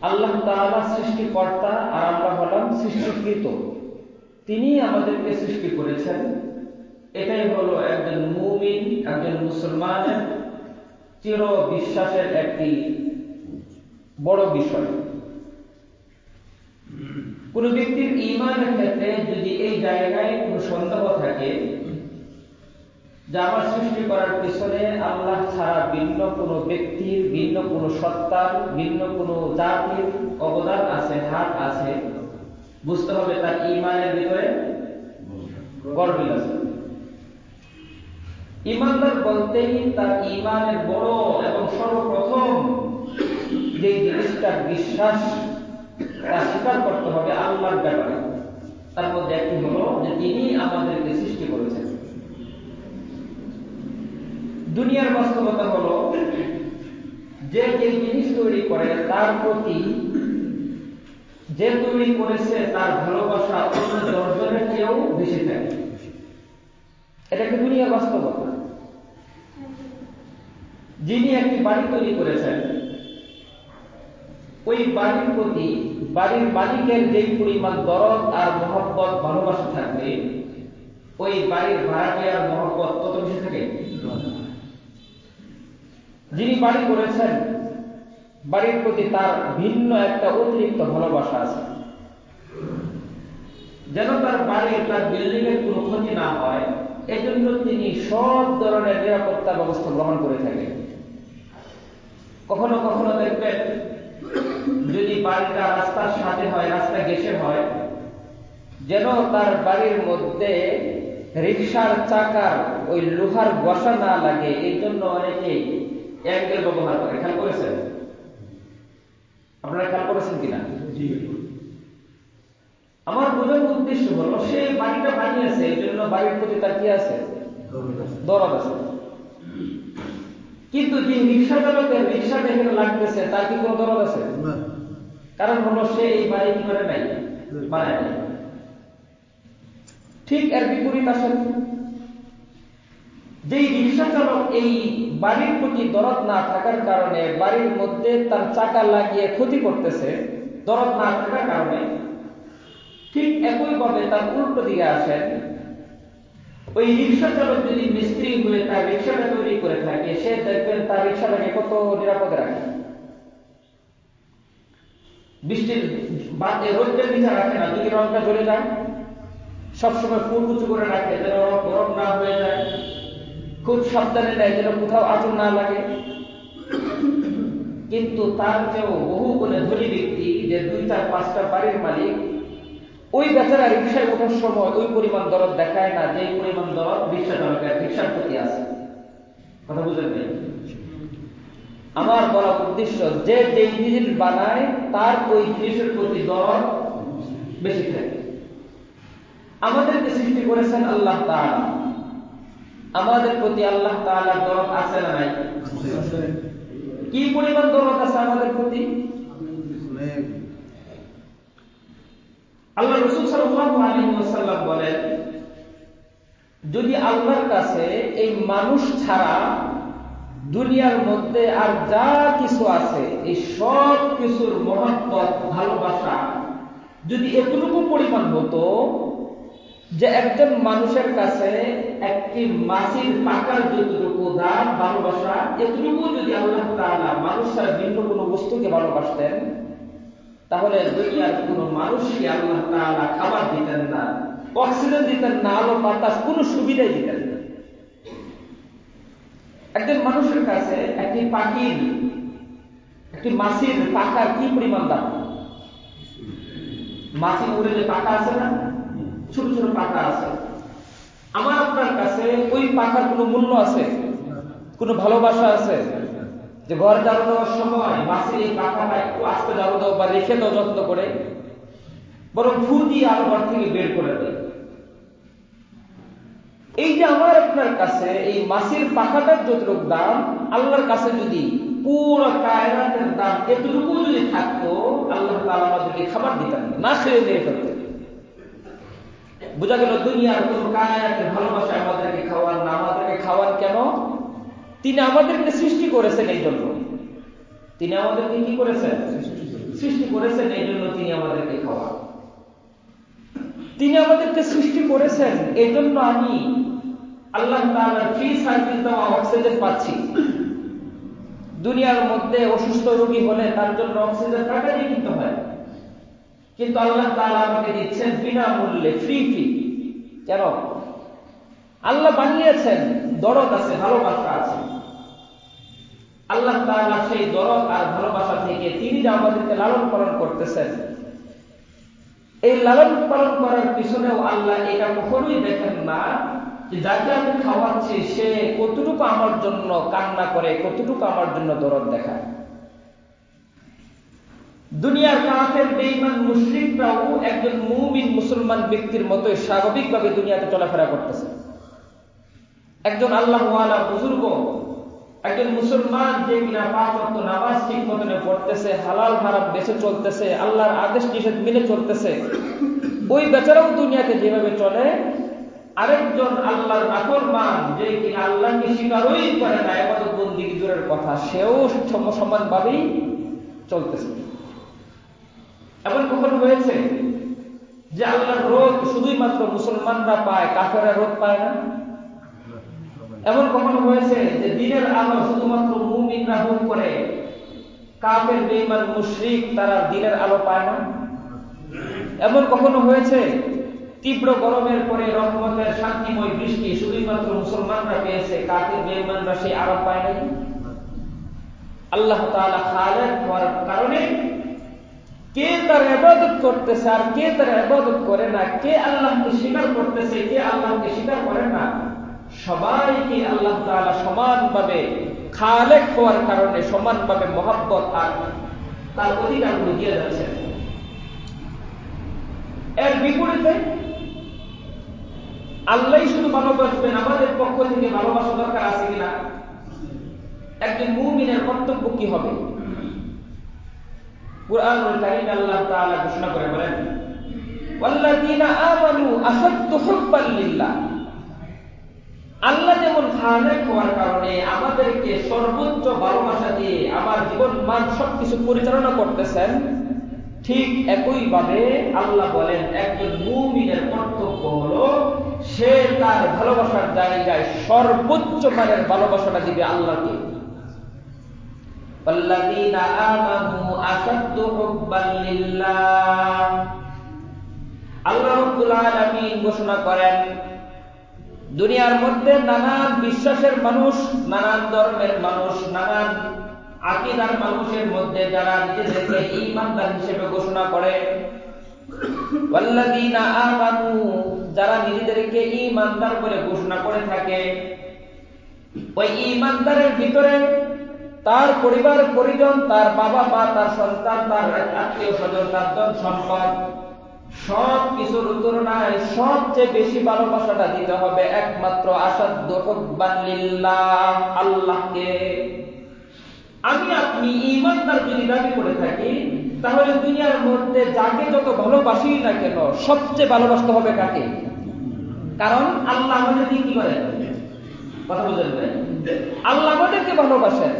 আল্লাহ তাআলা সৃষ্টিকর্তা আর আমরা হলাম সৃষ্টিকৃত। তিনি আমাদেরকে সৃষ্টি করেছেন। এটাই হলো একজন মুমিন, একজন মুসলমানের চির বিশ্বাসের একটি বড় বিষয়। কোন ব্যক্তির ঈমানের ক্ষেত্রে যদি এই জায়গায় কোনো সন্দেহ থাকে যে আমার সৃষ্টি করার পিছনে আল্লাহ ছাড়া ভিন্ন কোনো ব্যক্তির, ভিন্ন কোনো সত্তার, ভিন্ন কোনো জাতির অবদান আছে, হাত আছে, বুঝতে হবে তার ঈমানের ভিতরে গরমিল আছে। ঈমানদার বলতেই তার ঈমানের বড় এবং সর্বপ্রথম যে জিনিসটার বিশ্বাস তা স্বীকার করতে হবে আল্লাহর ব্যাপারে। তার মধ্যে একটি হলো যে তিনি আমাদেরকে সৃষ্টি করেছেন। দুনিয়ার বাস্তবতা হলো যে যে জিনিস তৈরি করে তার প্রতি যে তৈরি করেছে তার ভালোবাসা অন্য দশজনের চেয়েও বেশি থাকে। এটা কি দুনিয়ার বাস্তবতা? যিনি একটি বাড়ি তৈরি করেছেন, ওই বাড়ির প্রতি বাড়ির মালিকের যে পরিমাণ দরদ আর মহব্বত ভালোবাসা থাকবে, ওই বাড়ির ভাড়াটিয়ার মহব্বত তত বেশি থাকে। যিনি বাড়ি করেছেন, বাড়ির প্রতি তার ভিন্ন একটা অতিরিক্ত ভালোবাসা আছে, যেন তার বাড়ির, তার বিল্ডিং এর কোনো ক্ষতি না হয়, এজন্য তিনি সব ধরনের নিরাপত্তা ব্যবস্থা গ্রহণ করে থাকেন। কখনো কখনো দেখবেন যদি বাড়িটা রাস্তার সাথে হয়, রাস্তা ঘেঁষে হয়, যেন তার বাড়ির মধ্যে রিকশার চাকার ওই লোহার বসা না লাগে, এই জন্য অনেকে অ্যাঙ্গেল ব্যবহার করে। খেয়াল করেছেন? আপনারা খেয়াল করেছেন কিনা? আমার বোঝার উদ্দেশ্য হলো সে বাড়িটা বানিয়েছে, এই জন্য বাড়ির প্রতি তার কি আছে? দরদ আছে। কিন্তু যে রিক্সা চালকের রিক্সাটা এখানে লাগতেছে তার কি কোনো দরদ আছে? কারণ হলো সে এই বাড়ি কি করে নাই, বানায় নাই। ঠিক এর বিপরীত আসেন, যে রিক্সা চালক এই বাড়ির প্রতি দরদ না থাকার কারণে বাড়ির মধ্যে তার চাকা লাগিয়ে ক্ষতি করতেছে, দরদ না থাকার কারণে, ঠিক একইভাবে তার উল্টো দিকে আসেন, ওই রিক্সা চালক যদি মিস্ত্রি হয়ে তার রিক্সাটা তৈরি করে থাকে, সে দেখবেন তার রিক্সাটাকে কত নিরাপদে রাখে। বৃষ্টির রোদের নিচে রাখে না, যদি রংটা জ্বলে যায় সবসময় ফুল উঁচু করে রাখে যেন গরম না হয়ে যায়, খুব সাবধানে নেয় যেন কোথাও আগুন না লাগে। কিন্তু তার চেয়েও বহু গুণে ধনী ব্যক্তি যে 2-4-5টা বাড়ির মালিক, ওই বেচারা রিক্সায় ওঠার সময় ওই পরিমাণ দরদ দেখায় না যে পরিমাণ দরদ রিক্সা চালকের রিক্সার প্রতি আছে। কথা বুঝলেন? আমার বলা উদ্দেশ্য, যে যে জিনিস বানায় তার ওই জিনিসের প্রতি দরদ বেশি থাকে। আমাদেরকে সৃষ্টি করেছেন আল্লাহ তাআলা, আমাদের প্রতি আল্লাহ তাআলার দরদ আছে না নাই? কি পরিমাণ দরদ আছে আমাদের প্রতি? আল্লাহ রাসূল সাল্লাল্লাহু আলাইহি ওয়াসাল্লাম বলেন, যদি আল্লাহর কাছে এই মানুষ ছাড়া দুনিয়ার মধ্যে আর যা কিছু আছে, এই সব কিছুর মহব্বত ভালোবাসা যদি এতটুকু পরিমাণ হতো যে একজন মানুষের কাছে একটি মাছির পাকার যতটুকু দাম ভালোবাসা, এতটুকু যদি আল্লাহ তাআলা মানুষ ছাড়া ভিন্ন কোনো বস্তুকে ভালোবাসতেন, তাহলে দুনিয়ার কোনো মানুষকে আল্লাহ তাআলা খাবার দিতেন না, অক্সিজেন দিতেন না, আলো বাতাস কোনো সুবিধাই দিতেন না। একজন মানুষের কাছে একটি পাখির, একটি মাছির পাখার কি পরিমাণ দাম? মাছি উড়ে যে পাখা আছে না, ছোট ছোট পাখা আছে, আমার আপনার কাছে ওই পাখার কোনো মূল্য আছে? কোনো ভালোবাসা আছে? যে ঘর ঝাড়ু দেওয়ার সময় মাছির এই পাখাটা একটু আস্তে ঝাড়ু দাও বা রেখে দাও যত্ন করে, বরং ফু দিয়ে আলো ঘর থেকে বের করে দেয়। এই যে আমার আপনার কাছে এই মাছির পাখাটার যতটুকু দাম, আল্লাহর কাছে যদি পুরো কায়নাতের দাম এতটুকু যদি থাকতো, আল্লাহ তাআলা আমাদেরকে খাবার দিতেন না, খেয়ে দিয়ে ফেলতেন। বোঝা গেল দুনিয়ার কোন কায়নাতের ভালোবাসা আমাদেরকে খাওয়ার না। আমাদেরকে খাওয়ার কেন? তিনি আমাদেরকে সৃষ্টি করেছেন, এই জন্য তিনি আমাদেরকে কি করেছেন? সৃষ্টি করেছেন, এই জন্য তিনি আমাদেরকে খাওয়ান। তিনি আমাদেরকে সৃষ্টি করেছেন, এই জন্য আমি আল্লাহ তাআলার ফ্রি সার্ভিস দেওয়া অক্সিজেন পাচ্ছি। দুনিয়ার মধ্যে অসুস্থ রোগী হলে তার জন্য অক্সিজেন টাকা দিয়ে কিনতে হয়, কিন্তু আল্লাহ তাআলা আমাকে দিচ্ছেন বিনামূল্যে, ফ্রি। কেন? আল্লাহ বানিয়েছেন, দরদ আছে, ভালোবাসা আছে। আল্লাহ তাআলা সেই দরদ আর ভালোবাসা থেকে তিনি যে আমাদেরকে লালন পালন করতেছেন, এই লালন পালন করার পিছনেও আল্লাহ এটা কখনোই দেখেন না যে যাকে আমি খাওয়াচ্ছি সে কতটুকু আমার জন্য কান্না করে, কতটুকু আমার জন্য দরদ দেখায়। দুনিয়ার কাফের, বেঈমান, মুশরিকরাও একজন মুমিন মুসলমান ব্যক্তির মতোই স্বাভাবিকভাবে দুনিয়াতে চলাফেরা করতেছে। একজন আল্লাহওয়ালা বুজুর্গ, একজন মুসলমান যে কিনা 5 ওয়াক্ত নামাজ ঠিক মতনে পড়তেছে, হালাল হারাম বেঁচে চলতেছে, আল্লাহর আদেশ নিষেধ মেনে চলতেছে, ওই বেচারাও দুনিয়াতে যেভাবে চলে, আরেকজন আল্লাহর নাফরমান যে কিনা আল্লাহকে স্বীকারই করে না, ইবাদত বন্দেগী দূরের কথা, সেও সমানভাবেই চলতেছে। এমন কখনো হয়েছে যে আল্লাহর রোদ শুধুই মাত্র মুসলমানরা পায়, কাফেররা রোদ পায় না? এমন কখনো হয়েছে যে দিনের আলো শুধুমাত্র মুমিনরা ভোগ করে, কাফের, বেঈমান, মুশরিক তারা দিনের আলো পায় না? এমন কখনো হয়েছে তীব্র গরমের পরে রহমতের শান্তিময় বৃষ্টি শুধুই মাত্র মুসলমানরা পেয়েছে, কাফের, বেঈমানরা সেই আরাম পায় নাই? আল্লাহ তাআলা খালেক হওয়ার কারণে কে তার ইবাদত করতেছে আর কে তার ইবাদত করে না, কে আল্লাহকে স্বীকার করতেছে, কে আল্লাহকে স্বীকার করে না, সবাইকে আল্লাহ তাআলা সমানভাবে খালেক হওয়ার কারণে সমানভাবে মহব্বত আর তার অধিকারগুলো দিয়ে যাচ্ছেন। এর বিপরীতে আল্লাহ শুধু ভালোবাসবেন, আমাদের পক্ষ থেকে ভালোবাসা দরকার আছে কিনা? একজন মুমিনের কর্তব্য কি হবে? কুরআনুল কারীমে আল্লাহ তাআলা ঘোষণা করে বলেন, ওয়াল্লাযীনা আমানু আশাদ্দু হুব্বান লিল্লাহ। আল্লাহ যেমন খালেক হওয়ার কারণে আমাদেরকে সর্বোচ্চ ভালোবাসা দিয়ে আমার জীবন মান সবকিছু পরিচালনা করতেছেন, ঠিক একইভাবে আল্লাহ বলেন একজন মুমিনের কর্তব্য হলো সে তার ভালোবাসার জায়গায় সর্বোচ্চ মানের ভালোবাসাটা দিবে আল্লাহকে। ওয়াল্লাযীনা আমানু আশাদ্দু হুব্বান লিল্লাহ। আল্লাহ রাব্বুল আলামিন ঘোষণা করেন, দুনিয়ার মধ্যে নানান বিশ্বাসের মানুষ, নানান ধর্মের মানুষ, নানান আকীদার মানুষের মধ্যে যারা নিজেদেরকে ঈমানদার হিসেবে ঘোষণা করে, ওয়াল্লাযীনা আমানু, যারা নিজেদেরকে ঈমানদার বলে ঘোষণা করে থাকে, ওই ঈমানদারের ভিতরে তার পরিবার পরিজন, তার বাবা মা, তার সন্তান, তার আত্মীয় স্বজন, তার ধন সম্পদ সব কিছুর তুলনায় সবচেয়ে বেশি ভালোবাসাটা দিতে হবে একমাত্র আশাদ্দু হুব্বান লিল্লাহ, আল্লাহকে। আমি আপনি ঈমানদার যদি দাবি করে থাকি, তাহলে দুনিয়ার মধ্যে যাকে যত ভালোবাসি না কেন সবচেয়ে ভালোবাসতে হবে কাকে? কারণ আল্লাহ আমাদেরকে কি করেন? কথা বুঝেন না? আল্লাহ আমাদেরকে ভালোবাসেন,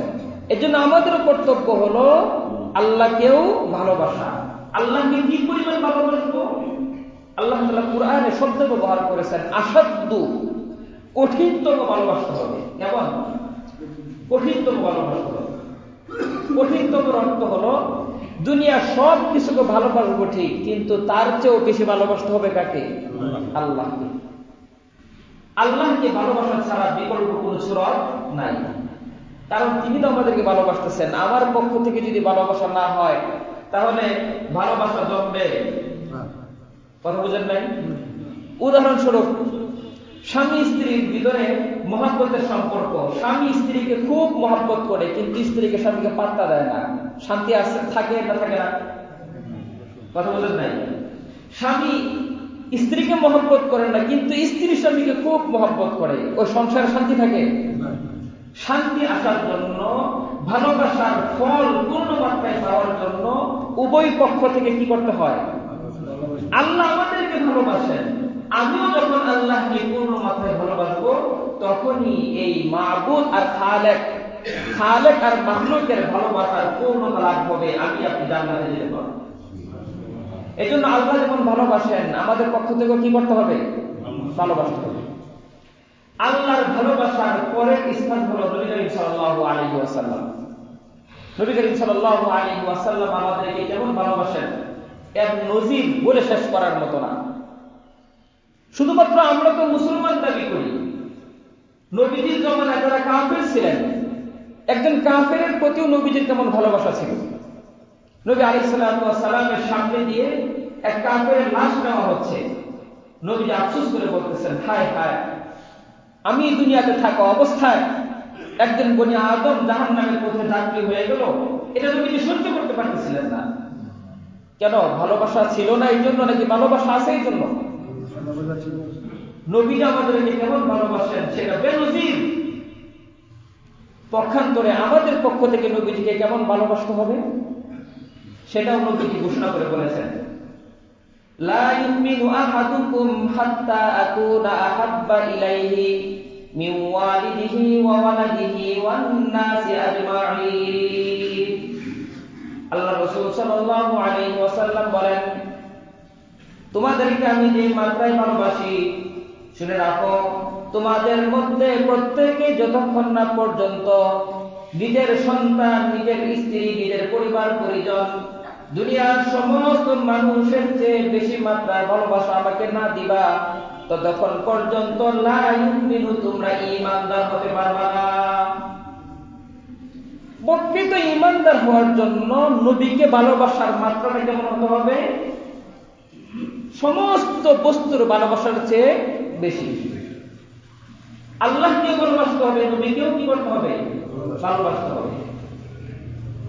এজন্য আমাদের কর্তব্য হলো আল্লাহকেও ভালোবাসা। আল্লাহকে কি পরিমাণ ভালোবাসবো? আল্লাহ তাআলা কুরআনে শব্দ ব্যবহার করেছেন আশাদ্দু, কঠিনতম ভালোবাসতে হবে। কেমন? কঠিনতম ভালোবাসতে হবে। কঠিনতম অর্থ হলো দুনিয়া সব কিছুকে ভালোবাসবো ঠিক, কিন্তু তার চেয়েও বেশি ভালোবাসতে হবে কাকে? আল্লাহকে। আল্লাহকে ভালোবাসা ছাড়া বিকল্প কোনো সুরত নাই, কারণ তিনি তো আমাদেরকে ভালোবাসতেছেন। আমার পক্ষ থেকে যদি ভালোবাসা না হয় তাহলে ভালোবাসা জমবে? কথা বুঝেন নাই? উদাহরণস্বরূপ স্বামী স্ত্রীর ভিতরে মহব্বতের সম্পর্ক, স্বামী স্ত্রীকে খুব মহব্বত করে কিন্তু স্ত্রীকে স্বামীকে পাত্তা দেয় না, শান্তি আছে? থাকে না থাকে না? কথা বুঝেন নাই? স্বামী স্ত্রীকে মহব্বত করে না কিন্তু স্ত্রী স্বামীকে খুব মহব্বত করে, ওই সংসারে শান্তি থাকে? শান্তি আসার জন্য, ভালোবাসার ফল পূর্ণ মাত্রায় পাওয়ার জন্য উভয় পক্ষ থেকে কি করতে হয়? আল্লাহ আমাদেরকে ভালোবাসেন, আমিও যখন আল্লাহকে পূর্ণ মাত্রায় ভালোবাসবো তখনই এই মাবুদ আর খালেক খালেক আর মাখলুকের ভালোবাসার পূর্ণতা লাভ হবে, আমি আপনি জান্নাতে যেতে পারবো। এই জন্য আল্লাহ যেমন ভালোবাসেন, আমাদের পক্ষ থেকে কি করতে হবে? ভালোবাসতে হবে। আল্লাহর ভালোবাসার পরের স্থান হলো নবী করিম সাল্লাল্লাহু আলাইহি ওয়াসাল্লাম। নবী করিম সাল্লাল্লাহু আলাইহি ওয়াসাল্লাম আমাদেরকে কেমন ভালোবাসেন এর নজির বলে শেষ করার মতো না। শুধুমাত্র আমরা তো মুসলমান দাবি করি, নবীজির জমানায় যারা কাফের ছিলেন, একজন কাফেরের প্রতিও নবীজির কেমন ভালোবাসা ছিল। নবী আলাইহিস সালাতু ওয়াস সালামের সামনে দিয়ে এক কাফেরের লাশ নেওয়া হচ্ছে, নবীজি আফসোস করে বলতেছেন, হায় হায়, আমি দুনিয়াতে থাকা অবস্থায় একজন বনি আদম জাহান্নামের পথে যাত্রী হয়ে গেল, এটা নবীজি সহ্য করতে পারতেছিলেন না। কেন? ভালোবাসা ছিল না এই জন্য, নাকি ভালোবাসা আছে এই জন্য? নবীজি আমাদেরকে কেমন ভালোবাসেন সেটা বেনজির। পক্ষান্তরে আমাদের পক্ষ থেকে নবীজিকে কেমন ভালোবাসতে হবে সেটাও নবীজি ঘোষণা করে বলেছেন, লা ইউমিনু আহাদুকুম হাত্তা আকুনা আহাব্বা ইলাইহি মিন ওয়ালিদিহি ওয়া ওয়ালাদিহি ওয়ান নাসি আজমাইন। আল্লাহ রাসূল সাল্লাল্লাহু আলাইহি ওয়াসাল্লাম বলেন, তোমাদেরকে আমি যে মাত্রায় ভালোবাসি, শুনে রাখো, তোমাদের মধ্যে প্রত্যেকে যতক্ষণ না পর্যন্ত নিজের সন্তান, নিজের স্ত্রী, নিজের পরিবার পরিজন, দুনিয়ার সমস্ত মানুষের চেয়ে বেশি মাত্রায় ভালোবাসা আমাকে না দিবা, ততক্ষণ পর্যন্ত লা ইউমিনু, তোমরা ঈমানদার হতে পারবা না। প্রকৃত ঈমানদার হওয়ার জন্য নবীকে ভালোবাসার মাত্রাটা কেমন হতে হবে? সমস্ত বস্তুর ভালোবাসার চেয়ে বেশি। আল্লাহকেও ভালোবাসতে হবে, নবীকেও কি করতে হবে? ভালোবাসতে হবে।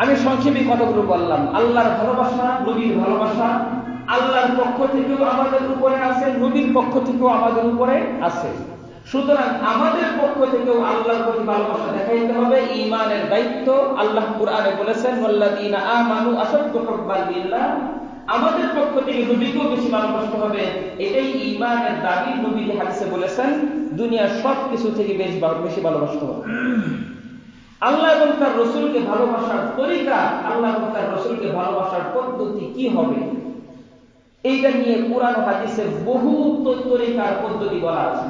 আমি সংক্ষেপে কথাগুলো বললাম। আল্লাহর ভালোবাসা, নবীর ভালোবাসা আল্লাহর পক্ষ থেকেও আমাদের উপরে আছে, নবীর পক্ষ থেকেও আমাদের উপরে আছে। সুতরাং আমাদের পক্ষ থেকেও আল্লাহর প্রতি ভালোবাসা দেখাইতে হবে, ঈমানের দায়িত্ব। আল্লাহ কুরআনে বলেছেন, ওয়াল্লাযীনা আমানু আশাদ্দু হুব্বান লিল্লাহ, আমাদের পক্ষ থেকে নবীকেও বেশি ভালোবাসতে হবে, এটাই ঈমানের দাবি। নবীজি হাদিসে বলেছেন, দুনিয়ার সব কিছু থেকে বেশি ভালোবাসতে হবে। আল্লাহ এবং তার রাসূলকে ভালোবাসার তরিকা, আল্লাহ এবং তার রাসূলকে ভালোবাসার পদ্ধতি কি হবে, এইটা নিয়ে কুরআন ও হাদিসে বহু তরিকার পদ্ধতি বলা আছে।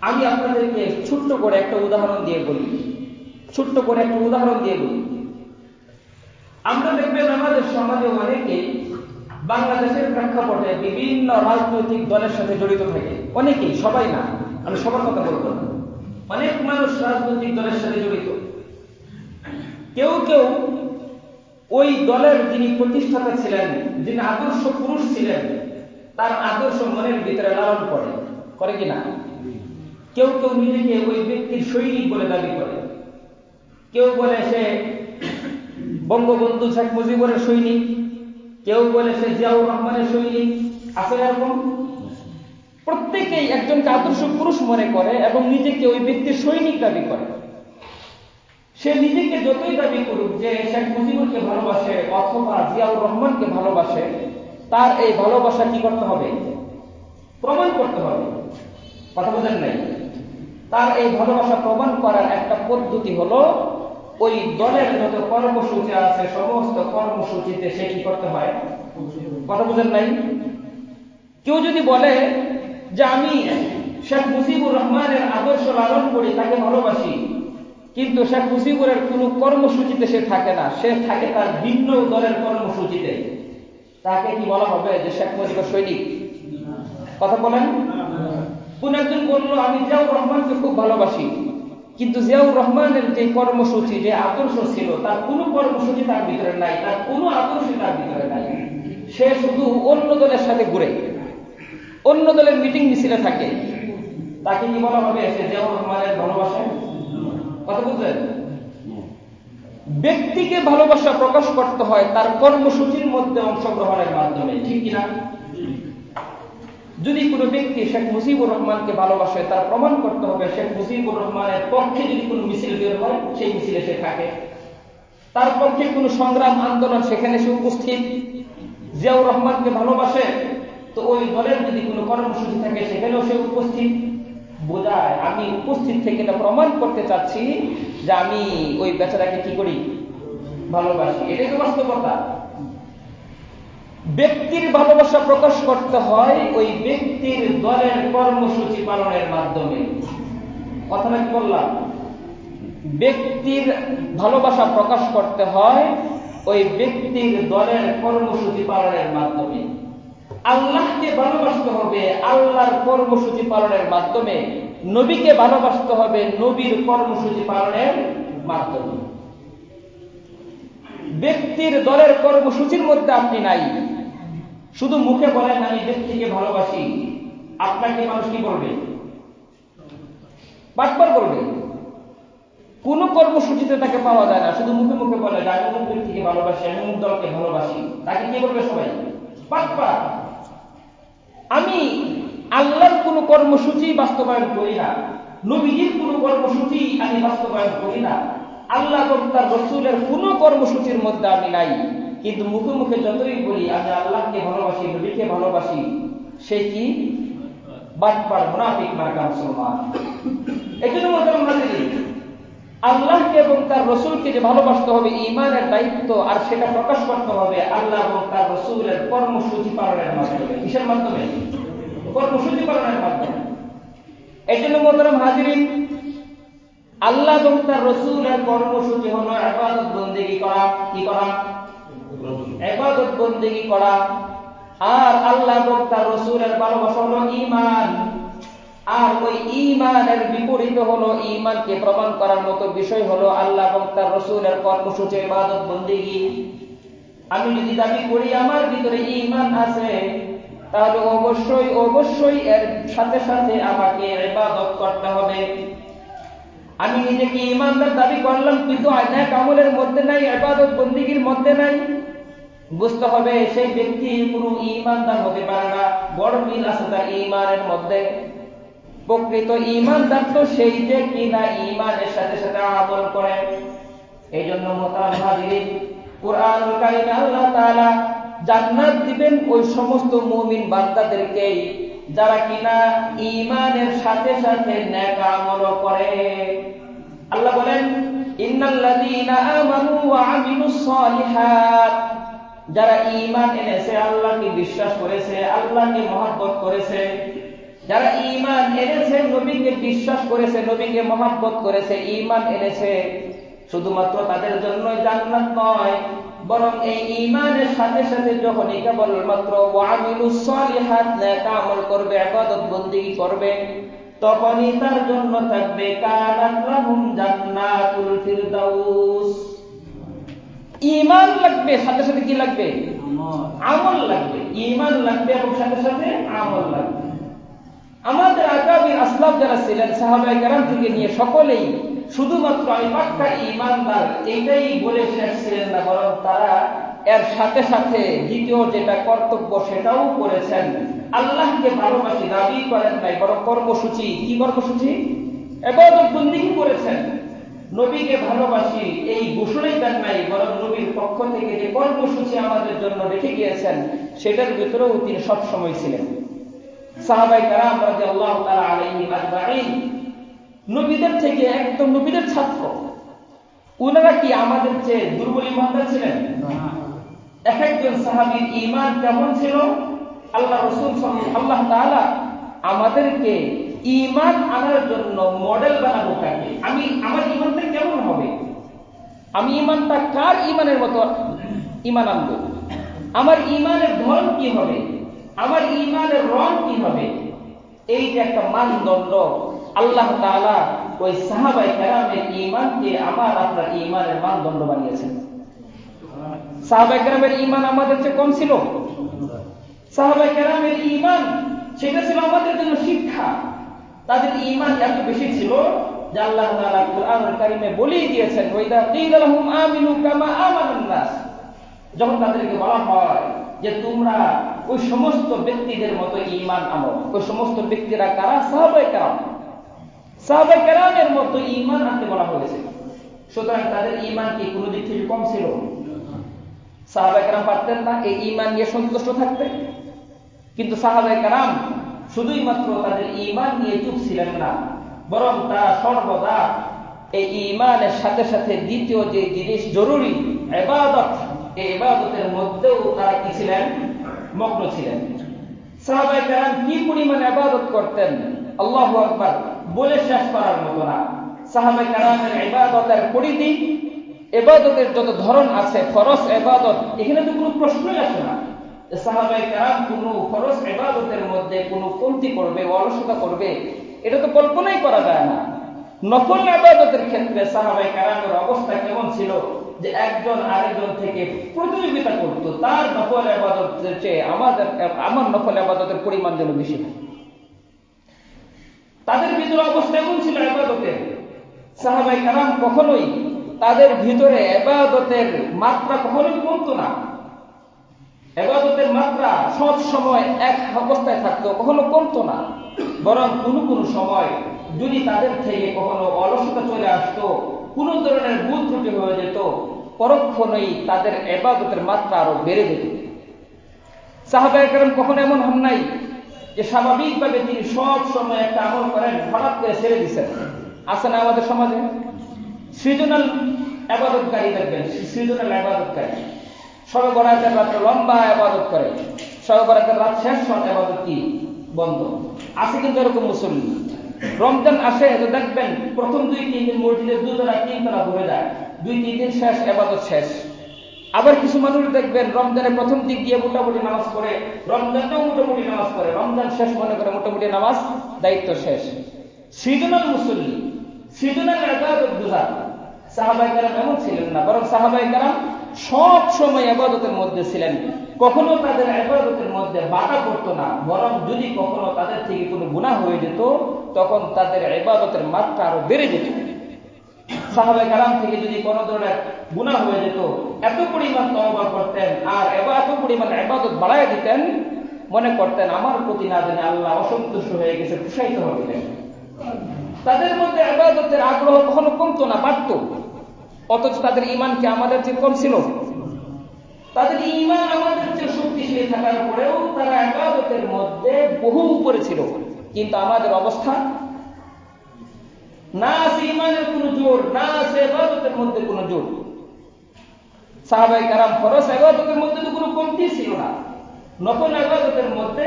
আমি আপনাদেরকে ছোট্ট করে একটা উদাহরণ দিয়ে বলি। আমরা দেখবেন আমাদের সমাজে অনেকে বাংলাদেশের প্রেক্ষাপটে বিভিন্ন রাজনৈতিক দলের সাথে জড়িত থাকে। অনেকেই, সবাই না, আমি সবার কথা বলবো না। অনেক মানুষ রাজনৈতিক দলের সাথে জড়িত। কেউ কেউ ওই দলের যিনি প্রতিষ্ঠাতা ছিলেন, যিনি আদর্শ পুরুষ ছিলেন, তার আদর্শ মনের ভিতরে লালন করে কিনা? কেউ কেউ নিজেকে ওই ব্যক্তির সৈনিক বলে দাবি করে। কেউ বলে সে বঙ্গবন্ধু শেখ মুজিবুরের সৈনিক, কেউ বলে সে জিয়াউর রহমানের সৈনিক। আছে এরকম? প্রত্যেকেই একজনকে আদর্শ পুরুষ মনে করে এবং নিজেকে ওই ব্যক্তির সৈনিক দাবি করে। সে নিজেকে যতই দাবি করুক যে শেখ মুজিবুরকে ভালোবাসে অথবা জিয়াউর রহমানকে ভালোবাসে, তার এই ভালোবাসা কি করতে হবে? প্রমাণ করতে হবে। কথা বোঝেন নাই? তার এই ভালোবাসা প্রমাণ করার একটা পদ্ধতি হলো, ওই দলের যত কর্মসূচি আছে সমস্ত কর্মসূচিতে সে কি করতে হয়? কথা বোঝেন নাই? কেউ যদি বলে যে আমি শেখ মুজিবুর রহমানের আদর্শ লালন করি, তাকে ভালোবাসি, কিন্তু শেখ মুজিবুরের কোন কর্মসূচিতে সে থাকে না, সে থাকে তার ভিন্ন দলের কর্মসূচিতে, তাকে কি বলা হবে যে শেখ মুজিবুর সৈনিক? কথা বলেন। কোন একজন বললো আমি জিয়াউর রহমানকে খুব ভালোবাসি, কিন্তু জিয়াউর রহমানের যে কর্মসূচি, যে আদর্শ ছিল, তার কোনো কর্মসূচি তার ভিতরে নাই, তার কোনো আদর্শ তার ভিতরে নাই। সে শুধু অন্য দলের সাথে ঘুরে, অন্য দলের মিটিং মিছিলে থাকে, তাকে কি বলা হবে? সে জিয়াউর রহমানের ভালোবাসে? কথা বুঝলেন? ব্যক্তিকে ভালোবাসা প্রকাশ করতে হয় তার কর্মসূচির মধ্যে অংশগ্রহণের মাধ্যমে, ঠিক কিনা? যদি কোনো ব্যক্তি শেখ মুজিবুর রহমানকে ভালোবাসে, তার প্রমাণ করতে হবে শেখ মুজিবুর রহমানের পক্ষে যদি কোনো মিছিল বের হয়, সেই মিছিলে সে থাকে, তার পক্ষে কোনো সংগ্রাম আন্দোলন সেখানে সে উপস্থিত। জিয়াউর রহমানকে ভালোবাসে, তো ওই দলের যদি কোনো কর্মসূচি থাকে সেখানেও সে উপস্থিত। বোঝায় আমি উপস্থিত থেকে এটা প্রমাণ করতে চাচ্ছি যে যে আমি ওই বেচারাকে কি করি, ভালোবাসি। এটাই তো বাস্তবতা। ব্যক্তির ভালোবাসা প্রকাশ করতে হয় ওই ব্যক্তির দলের কর্মসূচি পালনের মাধ্যমে। কথাটা কি বললাম? ব্যক্তির ভালোবাসা প্রকাশ করতে হয় ওই ব্যক্তির দলের কর্মসূচি পালনের মাধ্যমে। আল্লাহকে ভালোবাসতে হবে আল্লাহর কর্মসূচি পালনের মাধ্যমে, নবীকে ভালোবাসতে হবে নবীর কর্মসূচি পালনের মাধ্যমে। ব্যক্তির দলের কর্মসূচির মধ্যে আপনি নাই, শুধু মুখে বলেন আমি ব্যক্তিকে ভালোবাসি, আপনাকে মানুষ কি বলবে? বারবার বলবে। কোন কর্মসূচিতে তাকে পাওয়া যায় না, শুধু মুখে মুখে বলে আমি অমুক ব্যক্তিকে ভালোবাসি, আমি অমুক দলকে ভালোবাসি, তাকে কি বলবে সবাই? বারবার। আমি আল্লাহর কোন কর্মসূচি বাস্তবায়ন করি না, নবীজির কোন কর্মসূচি আমি বাস্তবায়ন করি না, আল্লাহ এবং তার রাসূলের কোন কর্মসূচির মধ্যে আমি নাই, কিন্তু মুখে মুখে যতই বলি আমি আল্লাহকে ভালোবাসি, নবীকে ভালোবাসি, সে কি? বাটপার, মুনাফিক মার্কা মুসলমান। এজন্য মুহতারাম হাজিরিন, আল্লাহকে এবং তার রাসূলকে যে ভালোবাসতে হবে ঈমানের দায়িত্ব, আর সেটা প্রকাশ করতে হবে আল্লাহ এবং তার রাসূলের কর্মসূচি পালনের মাধ্যমে। কিসের মাধ্যমে? কর্মসূচি পালনের মাধ্যমে। এজন্য মুহতারাম হাজিরিন, আল্লাহ এবং তার রাসূলের কর্মসূচি হলো ইবাদত বন্দেগী করা। কি করা? ইবাদত বন্দেগী করা। আর আল্লাহ এবং তার রাসূলের ভালোবাসা হলো ঈমান। আর ওই ঈমানের বিপরীত হলো, ঈমানকে প্রমাণ করার মতো বিষয় হলো আল্লাহ এবং তার রাসূলের কর্মসূচি, ইবাদত বন্দেগী। আমি যদি দাবি করি আমার ভিতরে ঈমান আছে, তাহলে অবশ্যই অবশ্যই এর সাথে সাথে আমাকে ইবাদত করতে হবে। আমি নিজেকে ঈমানদার দাবি করলাম কিন্তু নেক আমলের মধ্যে নাই, ইবাদত বন্দেগীর মধ্যে নাই, বুঝতে হবে সেই ব্যক্তি কোনো ঈমানদার হতে পারে না। বড় মিল আছে তার ঈমানের মধ্যে। প্রকৃত ঈমানদার তো সেই যে কিনা ঈমানের সাথে সাথে আমল করে। এই জন্য মুহতারাম হাজিরিন, কুরআনুল কারীমে আল্লাহ তাআলা জান্নাত দিবেন ওই সমস্ত মুমিন বান্দাদেরকে যারা কিনা ঈমানের সাথে সাথে নেক আমল করে। আল্লাহ বলেন ইন্নাল্লাযীনা আমানু ওয়া আমিলুস সালিহাত, যারা ঈমান এনেছে, আল্লাহকে বিশ্বাস করেছে, আল্লাহকে মহব্বত করেছে, যারা ঈমান এনেছে, নবীকে বিশ্বাস করেছে, নবীকে মহব্বত করেছে, ঈমান এনেছে, শুধুমাত্র তাদের জন্যই জান্নাত নয়, বরং এই ঈমানের সাথে সাথে যখনই কেবলমাত্র ওয়া আমিলুস সালিহাত নেক আমল করবে, ইবাদত বন্দেগী করবে, তখনই তার জন্য থাকবে কানাত লাহুম জান্নাতুল ফিরদাউস। ঈমান লাগবে, সাথে সাথে কি লাগবে? আমল লাগবে। ঈমান লাগবে এবং সাথে সাথে আমল লাগবে। আমাদের আকাবির আসলাফ যারা ছিলেন, সাহাবায়ে কেরাম থেকে নিয়ে সকলেই শুধুমাত্র আমি পাক্কা ঈমানদার এইটাই বলে শেষ ছিলেন না, বরং তারা এর সাথে সাথে দ্বিতীয় যেটা কর্তব্য সেটাও করেছেন। আল্লাহকে ভালোবাসি দাবি করেন নাই, বরং কর্মসূচি, কি কর্মসূচি? ইবাদত বন্দেগী করেছেন। নবীকে ভালোবাসি এই ঘোষণাই দেন নাই, বরং নবীর পক্ষ থেকে যে কর্মসূচি আমাদের জন্য রেখে গিয়েছেন সেটার ভিতরেও তিনি সবসময় ছিলেন। সাহাবায়ে কেরাম রাদিয়াল্লাহু তাআলা আলাইহিম আজমাইন নবীদের থেকে একদম নবীদের ছাত্র। ওনারা কি আমাদের চেয়ে দুর্বল ঈমানদার ছিলেন? এক একজন সাহাবীর ঈমান কেমন ছিল, আল্লাহ রাসূল আল্লাহ তাআলা আমাদেরকে ঈমান আনার জন্য মডেল বানাবো। কাকে আমার ঈমানটা কেমন হবে, আমি ঈমানটা কার ঈমানের মতো ঈমান আনবো, আমার ঈমানের ধরন কি হবে, আমার ঈমানের রং কি হবে, এই যে একটা মানদণ্ড আল্লাহ তাআলা ওই সাহাবায়ে কেরামের ঈমানকে আমার আপনার ঈমানের মানদণ্ড বানিয়েছেন। সাহাবায়ে কেরামের ঈমান আমাদের চেয়ে কম ছিল? সাহাবায়ে কেরামের ঈমান সেটা ছিল আমাদের জন্য শিক্ষা। তাদের ঈমান এত বেশি ছিল যে আল্লাহ তাআলা কুরআনুল কারীমে বলেই দিয়েছেন, ওয়াইদা কিলা লাহুম আমিনু কামা আমানান নাস, যখন তাদেরকে বলা হয় যে তোমরা ওই সমস্ত ব্যক্তিদের মতো ঈমান আনো, ওই সমস্ত ব্যক্তিরা কারা? সাহাবায়ে কেরাম। সাহাবায়ে কেরামের মতো ঈমান আনতে বলা হয়েছে। সুতরাং তাদের ঈমান কি কোনো দিক থেকে কম ছিল? সাহাবায়ে কেরাম পারতেন না এই ঈমান নিয়ে সন্তুষ্ট থাকতে? কিন্তু সাহাবায়ে কেরাম শুধুই মাত্র তাদের ঈমান নিয়ে চুপ ছিলেন না, বরং তারা সর্বদা এই ঈমানের সাথে সাথে দ্বিতীয় যে জিনিস জরুরি ইবাদত, এই ইবাদতের মধ্যেও তারা কি ছিলেন? মগ্ন ছিলেন। সাহাবায়ে কেরাম কি পরিমাণ ইবাদত করতেন, আল্লাহু আকবার, বলে শেষ করার মতো না। সাহাবায়ে কেরামের ইবাদতের পরিধি, ইবাদতের যত ধরন আছে, ফরজ ইবাদত, এখানে তো কোনো প্রশ্নই আসে না যে সাহাবায়ে কেরাম কোনো ফরজ ইবাদতের মধ্যে কোনো কমতি করবে, অলসতা করবে, এটা তো কল্পনাই করা যায় না। নফল ইবাদতের ক্ষেত্রে সাহাবায়ে কেরামের অবস্থা কেমন ছিল যে একজন আরেকজন থেকে প্রতিযোগিতা করত, তার নফল ইবাদতের চেয়ে আমার নফল ইবাদতের পরিমাণ যেন বেশি হয়। তাদের ভিতরে অবস্থা এমন ছিল ইবাদতের, সাহাবায়ে কেরাম কখনোই তাদের ভিতরে ইবাদতের মাত্রা কখনোই কমতো না। ইবাদতের মাত্রা সব সময় এক অবস্থায় থাকতো, কখনো কমতো না। বরং কোনো সময় যদি তাদের থেকে কখনো অলসতা চলে আসতো, কোন ধরনের ভুল ত্রুটি হয়ে যেত, পরক্ষণেই তাদের ইবাদতের মাত্রা আরো বেড়ে যেত। সাহাবায়ে কেরাম কখনো এমন হন নাই যে স্বাভাবিকভাবে তিনি সব সময় একটা আমল করেন, হঠাৎ করে ছেড়ে দিচ্ছেন। আছে না আমাদের সমাজে সৃজনাল ইবাদতকারী, দেখবেন সৃজনাল ইবাদতকারী, শবে বরাতের রাতে লম্বা ইবাদত করে, শবে বরাতের রাত শেষ হওয়ার ইবাদত কি বন্ধ। আছে কিন্তু এরকম মুসল্লি, রমজান আসে তো দেখবেন প্রথম 2-3 দিন মসজিদে 2 তলা 3 তলা ভরে যায়, 2-3 দিন শেষ, ইবাদত শেষ। আবার কিছু মানুষ দেখবেন রমজানের প্রথম দিক দিয়ে মোটামুটি নামাজ পড়ে, রমজানটাও মোটামুটি নামাজ পড়ে, রমজান শেষ মনে করে মোটামুটি নামাজ দায়িত্ব শেষ। সৃজনাল মুসল্লি, সৃজনাল ইবাদত গুজার সাহাবায়ে কেরাম এমন ছিলেন না, বরং সাহাবায়ে কেরাম সব সময় ইবাদতের মধ্যে ছিলেন। কখনো তাদের ইবাদতের মধ্যে বাধা পড়তো না, বরং যদি কখনো তাদের থেকে কোনো গুনাহ হয়ে যেত, তখন তাদের ইবাদতের মাত্রা আরো বেড়ে যেত। সাহাবায়ে কেরাম থেকে যদি কোনো ধরনের গুনাহ হয়ে যেত, এত পরিমাণ তওবা করতেন আর এত পরিমাণ ইবাদত বাড়ায় দিতেন, মনে করতেন আমার প্রতি না জানি আল্লাহ অসন্তুষ্ট হয়ে গেছে, খুশাইত হতেন। তাদের মধ্যে ইবাদতের আগ্রহ কখনো কমতো না, বাড়তো। অথচ তাদের ঈমান কি আমাদের চেয়ে কম ছিল? তাদের ঈমান আমাদের চেয়ে শক্তিশালী থাকার পরেও তারা ইবাদতের মধ্যে বহু উপরে ছিল। কিন্তু আমাদের অবস্থা, না আছে ঈমানের কোনো জোর, না আছে ইবাদতের মধ্যে কোনো জোর। সাহাবায়ে কেরাম ফরজ ইবাদতের মধ্যে তো কোনো কমতি ছিল না, নফল ইবাদতের মধ্যে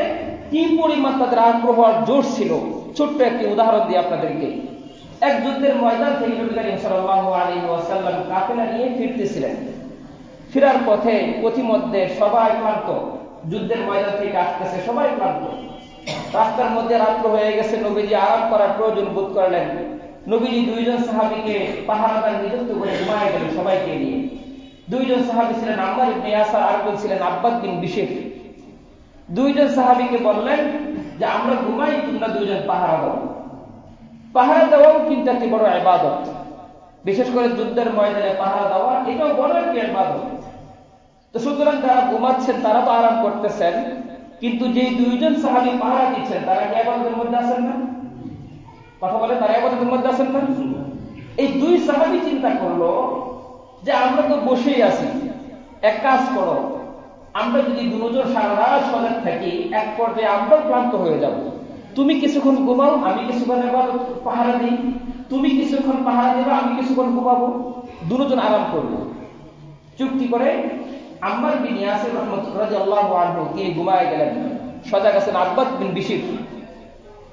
কি পরিমাণ তাদের আগ্রহ আর জোর ছিল। ছোট্ট একটি উদাহরণ দিই আপনাদেরকে। এক যুদ্ধের ময়দান থেকে নবী করিম সাল্লাল্লাহু আলাইহি ওয়াসাল্লাম কাফেলা নিয়ে ফিরতেছিলেন। ফেরার পথে পথিমধ্যে সবাই ক্লান্ত, যুদ্ধের ময়দান থেকে আসতেছে সবাই ক্লান্ত, রাস্তার মধ্যে রাত্র হয়ে গেছে, নবীজি আরাম করার প্রয়োজন বোধ করলেন। নবীজি 2 জন সাহাবীকে পাহারাদার নিযুক্ত করে ঘুমায় গেলেন সবাইকে নিয়ে। 2 জন সাহাবী ছিলেন আম্মার ইবনে ইয়াসার, আরেকজন ছিলেন আব্বাদ বিন বিশর। 2 জন সাহাবীকে বললেন যে আমরা ঘুমাই, তোমরা 2 জন পাহারা দাও। পাহারা দেওয়াও কিন্তু একটি বড় ইবাদত, বিশেষ করে যুদ্ধের ময়দানে পাহারা দেওয়া এটাও বড় একটি ইবাদত। তো সুতরাং যারা ঘুমাচ্ছেন তারা তো আরাম করতেছেন, কিন্তু যে 2 জন সাহাবী পাহারা দিচ্ছেন তারা কি ইবাদতের মধ্যে আছেন না? কথা বলে, তারা ইবাদতের মধ্যে আছেন না? এই 2 সাহাবী চিন্তা করলো যে আমরা তো বসেই আছি, এক কাজ করো, আমরা যদি 2 জন সারা রাত সজাগ থাকি, এক পর্যায়ে আমরাও ক্লান্ত হয়ে যাব। তুমি কিছুক্ষণ ঘুমাও, আমি কিছুক্ষণ ইবাদত পাহারা দিই, তুমি কিছুক্ষণ পাহারা দেবে, আমি কিছুক্ষণ ঘুমাবো, 2 জন আরাম করবো। চুক্তি করে আম্মার বিন ইয়াসির রাদিয়াল্লাহু আনহু তিনি ঘুমায় গেলেন, সজাগ আছেন আব্বাদ বিন বিশর।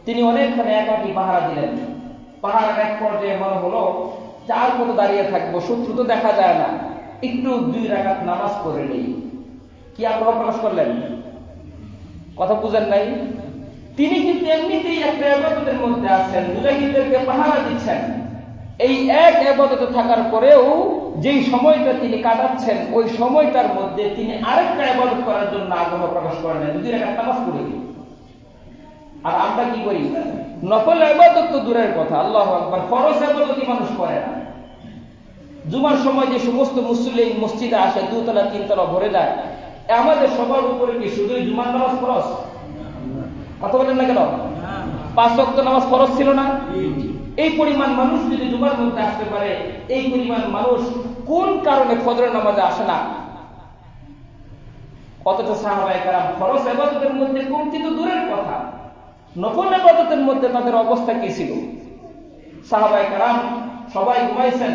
তিনি অনেকখানে একাকী পাহারা দিলেন। পাহারার এক পর্যায়ে মনে হলো যে আর কত দাঁড়িয়ে থাকবো, শত্রু তো দেখা যায় না, একটু 2 রাকাত নামাজ পড়ে নেই। কি আগ্রহ প্রকাশ করলেন? কথা বুঝেন নাই? তিনি কিন্তু এমনিতেই একটা ইবাদতের মধ্যে আছেন, মুজাহিদদেরকে পাহারা দিচ্ছেন। এই এক ইবাদতে থাকার পরেও যেই সময়টা তিনি কাটাচ্ছেন, ওই সময়টার মধ্যে তিনি আরেকটা ইবাদত করার জন্য আগ্রহ প্রকাশ করেন, 2 রাকাত নামাজ পড়ে দিই। আর আমরা কি করি? নফল ইবাদত তো দূরের কথা, আল্লাহু আকবার, ফরজ ইবাদতই মানুষ করে না। জুমার সময় যে সমস্ত মুসল্লি মসজিদে আসে, 2 তলা 3 তলা ভরে যায়, আমাদের সবার উপরে কি শুধুই জুমার নামাজ ফরজ? কথা বলেন না কেন? 5 ওয়াক্ত নামাজ ফরজ ছিল না? এই পরিমাণ মানুষ যদি জুমার মধ্যে আসতে পারে, এই পরিমাণ মানুষ কোন কারণে ফজরের নামাজে আসে না? অথচ সাহাবায়ে কেরাম ফরজ ইবাদতের মধ্যে কমতি তো দূরের কথা, নফল ইবাদতের মধ্যে তাদের অবস্থা কি ছিল? সাহাবায়ে কেরাম সবাই ঘুমাইছেন,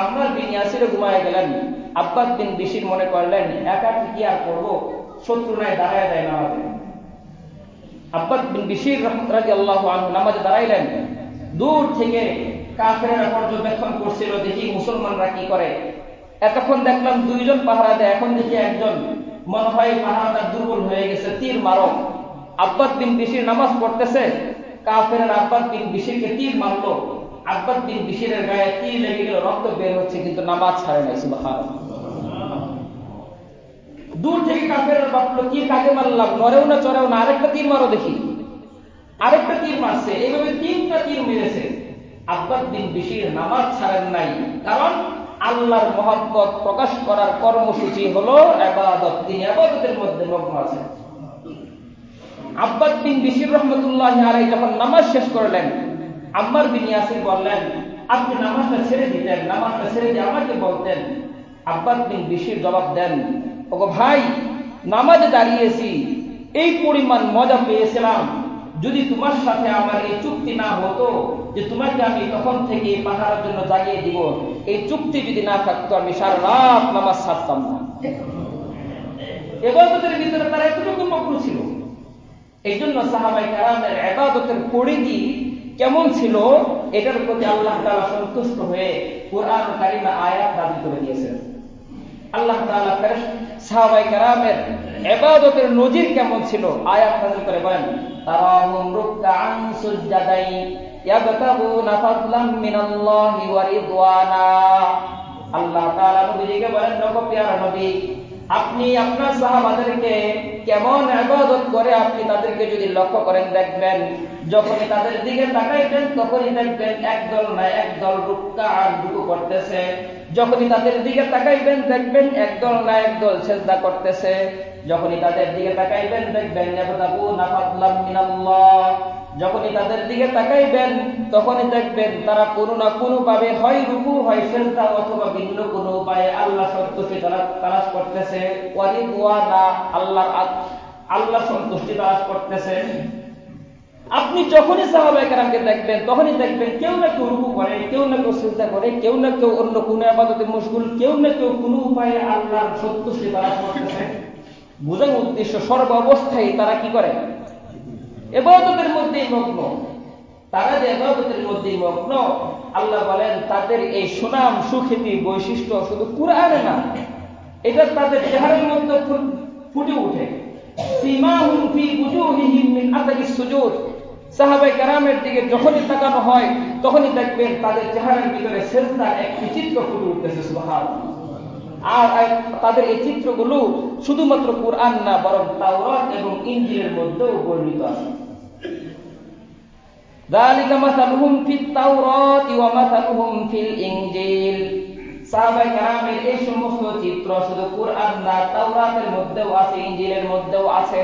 আম্মার বিন ইয়াসিরও ঘুমায় গেলেন। আব্বাস বিন বিশির মনে করলেন একা কি আর করবো, শত্রু নাই, দাঁড়ায় দেয় নামাজে। আব্বাস বিন বিশির রাদিয়াল্লাহু আনহু নামাজে দাঁড়াইলেন। দূর থেকে কাফেররা পর্যবেক্ষণ করছিল, দেখি মুসলমানরা কি করে। এতক্ষণ দেখলাম দুইজন পাহারা দেয়, এখন দেখি একজন, মনে হয় পাহারাদার দুর্বল হয়ে গেছে, তীর মারো। আব্বাস বিন বিশির নামাজ পড়তেছে, কাফেররা আব্বাস বিন বিশিরকে তীর মারলো। আব্বাস বিন বিশিরের গায়ে তীর লেগে গেল, রক্ত বের হচ্ছে, কিন্তু নামাজ ছাড়ে নাই। সুবহানাল্লাহ। দূর থেকে কাফেররা ভাবলো কি কাকে মারলাম, মরেও না চড়েও না, আরেকটা তীর মারো দেখি। আরেকটা তীর মারছে, এইভাবে 3টা তীর মেরেছে। আব্বাস বিন বিশির নামাজ ছাড়েন নাই, কারণ আল্লাহর মহব্বত প্রকাশ করার কর্মসূচি হলো ইবাদত। তিনি ইবাদতের মধ্যে মগ্ন আছেন। আব্বাস বিন বিশির রাহমাতুল্লাহি আলাইহি যখন নামাজ শেষ করলেন, আম্মার বিন ইয়াসির বললেন আপনি নামাজটা ছেড়ে দিতেন, নামাজটা ছেড়ে দিয়ে আমাকে বলতেন। আব্বাস বিন বিশির জবাব দেন, ওগো ভাই, নামাজে দাঁড়িয়েছি, এই পরিমাণ মজা পেয়েছিলাম, যদি তোমার সাথে আমার এই চুক্তি না হতো যে তোমাকে আমি তখন থেকে পাহারার জন্য জাগিয়ে দিব, এই চুক্তি যদি না থাকতো আমি সারা রাত নামাজ ছাড়তাম না। ইবাদতের ভিতরে তারা এতটুকু মগ্ন ছিল। এই জন্য সাহাবায়ে কেরামের ইবাদতের পরিধি কেমন ছিল, এটার প্রতি আল্লাহ তাআলা সন্তুষ্ট হয়ে কুরআন কারীমে আয়াত নাযিল করে দিয়েছেন। আল্লাহ তাআলা সাহাবায়ে কেরামের ইবাদতের নজির কেমন ছিল আয়াত নাযিল করে বলেন, তারাহুম রুকআন সুজদাদাই ইয়াবতাগুনা ফাদলাম মিনাল্লাহি ওয়া রিদওয়ানা। আল্লাহ তাআলা নবীকে বলেন, নবী প্রিয় নবী, আপনি আপনার সাহাবাদেরকে কেমন ইবাদত করে আপনি তাদেরকে যদি লক্ষ্য করেন দেখবেন, যখনই তাদের দিকে তাকাইবেন তখনই দেখবেন একদল না একদল রুকু করতেছে, যখনই তাদের দিকে তাকাইবেন দেখবেন একদল না একদল সিজদা করতেছে, যখনই তাদের দিকে তাকাইবেন দেখবেন ইয়াবতাগুনা ফাদলাম মিনাল্লাহ, যখনই তাদের দিকে তাকাইবেন তখনই দেখবেন তারা কোনো না কোনো ভাবে হয় রুকু হয় সিজদা অথবা ভিন্ন কোনো উপায়ে আল্লাহ সন্তুষ্টি তালাশ করতেছে, ওয়া রিদওয়ানা, আল্লাহ সন্তুষ্টি তালাশ করতেছে। আপনি যখনই সাহাবায়ে কেরামকে দেখবেন তখনই দেখবেন কেউ না কেউ রুকু করে, কেউ না কেউ সিজদা করে, কেউ না কেউ অন্য কোনো ইবাদতে মশগুল, কেউ না কেউ কোনো উপায়ে আল্লাহর সন্তুষ্টি তালাশ করতেছে। বোঝার উদ্দেশ্য সর্ব অবস্থায় তারা কি করে, ইবাদতের মধ্যেই মগ্ন। তারা যে ইবাদতের মধ্যেই মগ্ন, আল্লাহ বলেন তাদের এই সুনাম সুখ্যাতি বৈশিষ্ট্য শুধু কুরআনে না, এটা তাদের চেহারার মধ্যে ফুটে ওঠে। সীমাহুম ফি বুজুহিহিম মিন আতারিস সুজুদ। সাহাবায়ে কেরামের দিকে যখনই তাকানো হয় তখনই দেখবেন তাদের চেহারার ভিতরে সিজদার একটি চিত্র ফুটে উঠতেছে। সুবহানাল্লাহ। আর তাদের এই চিত্রগুলো শুধুমাত্র কুরআন না, বরং তাওরাত এবং ইনজিলের মধ্যেও বর্ণিত আছে। যালিকা মাসালুহুম ফিত তাওরাতি ওয়া মাসালুহুম ফিল ইনজিল। সাহাবায়ে কেরামের এই সমস্ত চিত্র শুধু কুরআন না, তাওরাতের মধ্যেও আছে, ইনজিলের মধ্যেও আছে।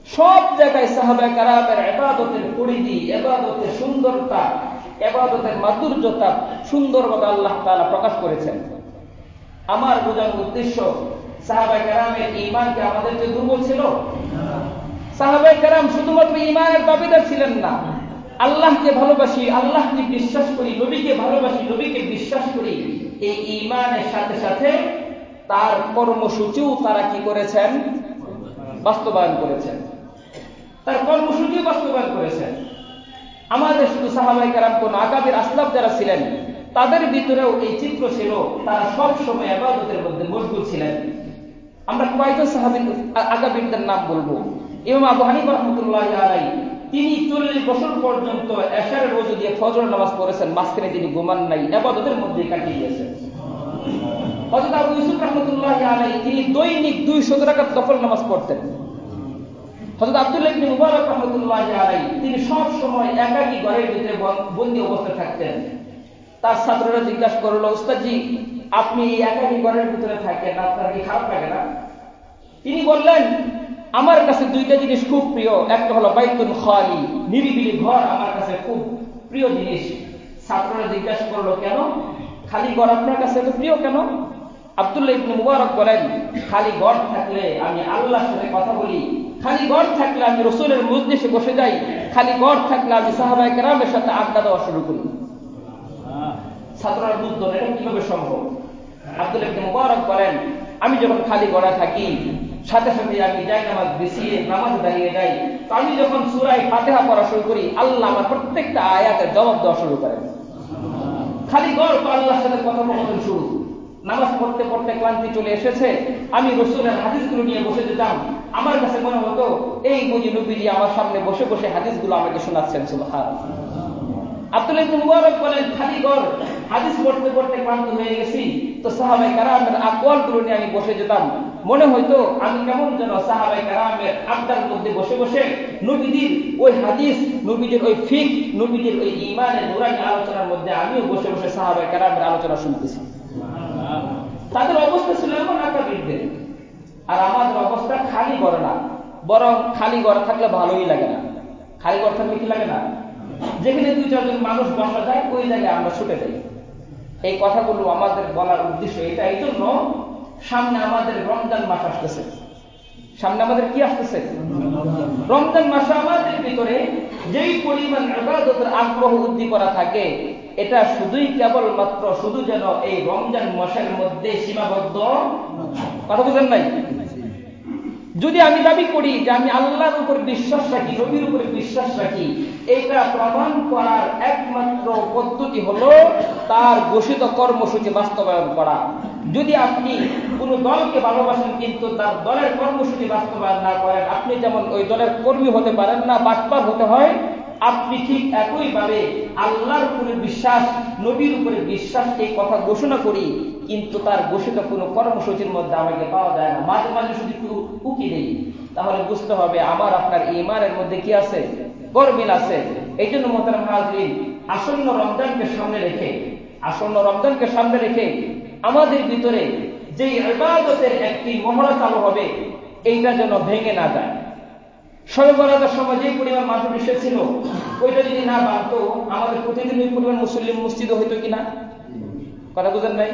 সব জায়গায় সাহাবায়ে কেরামের ইবাদতের পরিধি, ইবাদতের সুন্দরতা, ইবাদতের মাধুর্যতা সুন্দরভাবে আল্লাহ তাআলা প্রকাশ করেছেন। আমার বোঝার উদ্দেশ্য, সাহাবায়ে কেরামের ঈমান কি আমাদের যে দুর্বল ছিল? সাহাবায়ে কেরাম শুধুমাত্র ঈমানের দাবিদার ছিলেন না, আল্লাহকে ভালোবাসি, আল্লাহকে বিশ্বাস করি, নবীকে ভালোবাসি, নবীকে বিশ্বাস করি, এই ঈমানের সাথে সাথে তার কর্মসূচিও তারা কি করেছেন? বাস্তবায়ন করেছেন। তার কর্মসূচিও বাস্তবায়ন করেছেন। আমাদের শুধু সাহাবায়ে কেরাম কোন আকাবির আসলাফ যারা ছিলেন তাদের ভিতরেও এই চিত্র ছিল, তারা সব সময় ইবাদতের মধ্যে মশগুল ছিলেন। আমরা কয়েকজন সাহাবী আকাবিরদের নাম বলবো। ইমাম আবু হানিফা রাহমাতুল্লাহি আলাইহি, তিনি 40 বছর পর্যন্ত এশারের ওযু দিয়ে ফজর নামাজ পড়েছেন, মাঝখানে তিনি ঘুমান নাই, ইবাদতের মধ্যে কাটিয়ে দিয়েছেন। হযরত আবু ইউসুফ রাহমাতুল্লাহি আলাইহি, তিনি দৈনিক 200 রাকাত নফল নামাজ পড়তেন। হযরত আব্দুল্লাহ ইবনে মুবারক রাহমাতুল্লাহি আলাইহি, তিনি সব সময় একাকী ঘরের ভিতরে বন্দী অবস্থায় থাকতেন। তার ছাত্ররা জিজ্ঞাসা করলো, উস্তাদজি আপনি একাকী ঘরের ভিতরে থাকেন, আপনার কি খারাপ লাগে না? তিনি বললেন, আমার কাছে দুইটা জিনিস খুব প্রিয়, একটা হলো বাইতুল খালি, নিরিবিলি ঘর আমার কাছে খুব প্রিয় জিনিস। ছাত্ররা জিজ্ঞাসা করলো, কেন খালি ঘর আপনার কাছে এত প্রিয় কেন? আব্দুল্লাহ ইবনে মুবারক বলেন, খালি ঘর থাকলে আমি আল্লাহর সাথে কথা বলি, খালি ঘর থাকলে আমি রাসূলের মজলিসে বসে যাই, খালি ঘর থাকলে আমি সাহাবায়ে কেরামের সাথে আড্ডা দেওয়া শুরু করি। ছাত্ররা বুঝতো না এটা কিভাবে সম্ভব। আব্দুল্লাহ ইবনে মুবারক বলেন, আমি যখন খালি গড়া থাকি সাথে সাথে আমি যাই নামাজ বিছিয়ে নামাজে দাঁড়িয়ে যাই, তো আমি যখন সূরা ফাতিহা পড়া শুরু করি আল্লাহ আমার প্রত্যেকটা আয়াতের জবাব দেওয়া শুরু করেন। খালি গড় তো আল্লাহর সাথে কথোপকথন শুরু। নামাজ পড়তে পড়তে ক্লান্তি চলে এসেছে, আমি রাসূলের হাদিসগুলো নিয়ে বসে যেতাম। আমার কাছে মনে হতো এই বুঝি নবীজি আমার সামনে বসে বসে হাদিসগুলো আমাকে শোনাচ্ছেন। সুবহানাল্লাহ। আব্দুল্লাহ ইবনে মুবারক বলেন, খালি গড় হাদিস পড়তে পড়তে ক্লান্ত হয়ে গেছি, তো সাহাবায়ে কেরামের আকওয়ালগুলো নিয়ে আমি বসে যেতাম। মনে হইতো আমি কেমন যেন সাহাবায়ে কেরামের আড্ডার মধ্যে বসে বসে নবীজির ওই হাদিস, নবীজির ওই ফিকহ, নবীজির ওই ঈমানের নুরানি আলোচনার মধ্যে আমিও বসে বসে সাহাবায়ে কেরামের আলোচনা শুনতেছি। তাদের অবস্থা ছিল এমন আকাবিরদের। আর আমাদের অবস্থা খালি গড় না, বরং খালি গড় থাকলে ভালোই লাগে না। খালি গড় থাকলে কি লাগে না? যেখানে 2-4 জন মানুষ বসা যায় ওই জায়গায় আমরা ছুটে যাই। এই কথাগুলো আমাদের বলার উদ্দেশ্য এটা, এই জন্য সামনে আমাদের রমজান মাস আসতেছে। সামনে আমাদের কি আসতেছে? রমজান মাসে আমাদের ভিতরে যেই পরিমাণ ইবাদতের আগ্রহ উদ্দীপনা থাকে, এটা শুধুই কেবলমাত্র শুধু যেন এই রমজান মাসের মধ্যে সীমাবদ্ধ। কথা বুঝেন নাই? যদি আমি দাবি করি যে আমি আল্লাহর উপর বিশ্বাস রাখি, নবীর উপরে বিশ্বাস রাখি, এটা প্রমাণ করার একমাত্র পদ্ধতি হলো তার ঘোষিত কর্মসূচি বাস্তবায়ন করা। যদি আপনি কোন দলকে ভালোবাসেন কিন্তু তার দলের কর্মসূচি বাস্তবায়ন না করেন, আপনি যেমন ওই দলের কর্মী হতে পারেন না, বাটপার হতে হয়। আপনি ঠিক একইভাবে আল্লাহর উপরে বিশ্বাস, নবীর উপরে বিশ্বাস এই কথা ঘোষণা করি, কিন্তু তার ঘোষিত কোনো কর্মসূচির মধ্যে আমাকে পাওয়া যায় না, মাঝে মাঝে শুধু একটু উকি দেই, তাহলে বুঝতে হবে আমার আপনার ঈমানের মধ্যে কি আছে? গরমিল আছে। এই জন্য মোহতারাম হাজরিন, আসন্ন রমজানকে সামনে রেখে আমাদের ভিতরে যে ইবাদতের একটি মহড়া চালু হবে, এইটা যেন ভেঙে না যায়। শবে বরাতের সময় যে পরিমাণ মানুষ এসেছিল, ওইটা যদি না বাড়তো আমাদের প্রতিদিন ওই পরিমাণ মুসলিম মসজিদ হইতো কিনা? কথা বুঝেন নাই?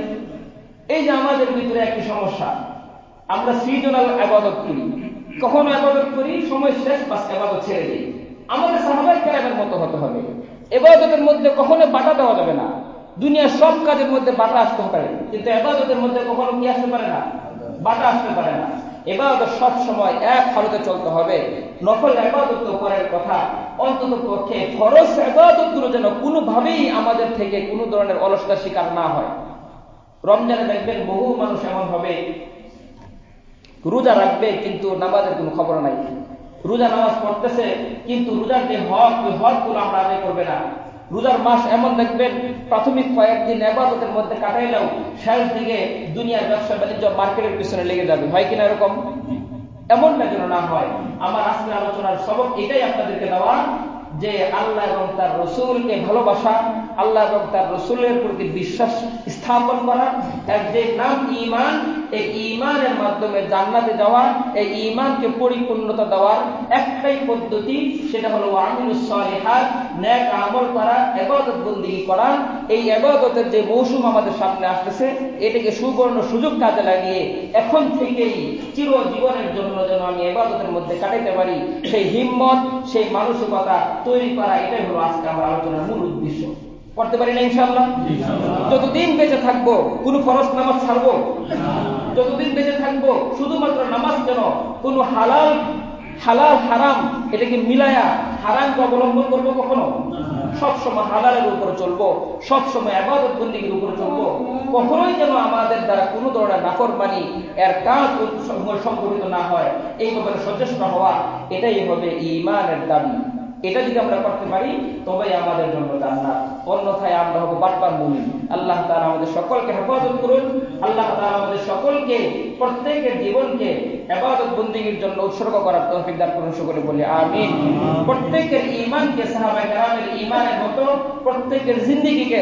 এই যে আমাদের ভিতরে একটি সমস্যা, আমরা সৃজনাল ইবাদত করি, কখনো ইবাদত করি সময় শেষ বাস ইবাদত ছেড়ে দিই। আমাদের সাহাবায়ে কেরামের মতো হতে হবে। ইবাদতের মধ্যে কখনো বাধা দেওয়া যাবে না। দুনিয়ার সব কাজের মধ্যে বাধা আসতে পারে, কিন্তু ইবাদতের মধ্যে কখনো কি আসতে পারে না? বাধা আসতে পারে না। ইবাদত সব সময় এক হালতে চলতে হবে। নফল ইবাদত তো পরের কথা, অন্তত পক্ষে ফরজ ইবাদতগুলো যেন কোনোভাবেই আমাদের থেকে কোনো ধরনের অলসতার শিকার না হয়। রমজানে দেখবেন বহু মানুষ এমন হবে রোজা রাখবে কিন্তু নামাজের কোনো খবর নাই। রোজা নামাজ পড়তেছে কিন্তু রোজার যে হক, ওই হকগুলো আমরা আদায় করবে না। রোজার মাস এমন দেখবেন প্রাথমিক কয়েকদিন ইবাদতের মধ্যে কাটাইলেও শেষ দিকে দুনিয়ার ব্যবসা বাণিজ্য মার্কেটের পিছনে লেগে যাবে। হয় কিনা এরকম? এমনটা যেন না হয়। আমার আজকের আলোচনার সবক এটাই আপনাদেরকে দেওয়া, যে আল্লাহ এবং তার রসুলকে ভালোবাসা, আল্লাহ এবং তার রসুলের প্রতি বিশ্বাস স্থাপন করা, এর যে নাম ঈমান, এই ঈমানের মাধ্যমে জান্নাতে যাওয়া, এই ঈমানকে পরিপূর্ণতা দেওয়ার একটাই পদ্ধতি, সেটা হলো আমিলুস সালিহাত, নেক আমল করা, ইবাদত বন্দেগী করা। এই ইবাদতের যে মৌসুম আমাদের সামনে আসতেছে, এটাকে সুবর্ণ সুযোগ কাজে লাগিয়ে এখন থেকেই চিরজীবনের জন্য যেন আমি ইবাদতের মধ্যে কাটাইতে পারি, সেই হিম্মত, সেই মানসিকতা তৈরি করা, এটাই হলো আজকে আমার আলোচনার মূল উদ্দেশ্য। করতে পারি না ইনশাআল্লাহ? যতদিন বেঁচে থাকবো কোন ফরজ নামাজ ছাড়বো, যতদিন বেঁচে থাকবো শুধুমাত্র নামাজ কেন, কোন হালাল হারাম এটাকে মিলায়া হারামকে অবলম্বন করবো কখনো? সবসময় হালালের উপরে চলবো, সবসময় ইবাদত বন্দেগীর উপরে চলবো। কখনোই যেন আমাদের দ্বারা কোনো ধরনের নাফরমানি এর কাজ সংঘটিত না হয়, এই ব্যাপারে সচেষ্ট হওয়া, এটাই হবে ঈমানের দাবি। এটা যদি আমরা করতে পারি তবে আমাদের জন্য জান্নাত, অন্যথায় আমরা হব বাটপার মুমিন। আল্লাহ তাআলা আমাদের সকলকে হেফাজত করুন। আল্লাহ তাআলা আমাদের সকলকে প্রত্যেকের জীবনকে ইবাদত বন্দেগীর জন্য উৎসর্গ করার তৌফিক দান করুন। সকলে বলি আমিন। প্রত্যেকের ঈমানকে সাহাবায়ে কেরামের ঈমানের মতো প্রত্যেকের জিন্দেগিকে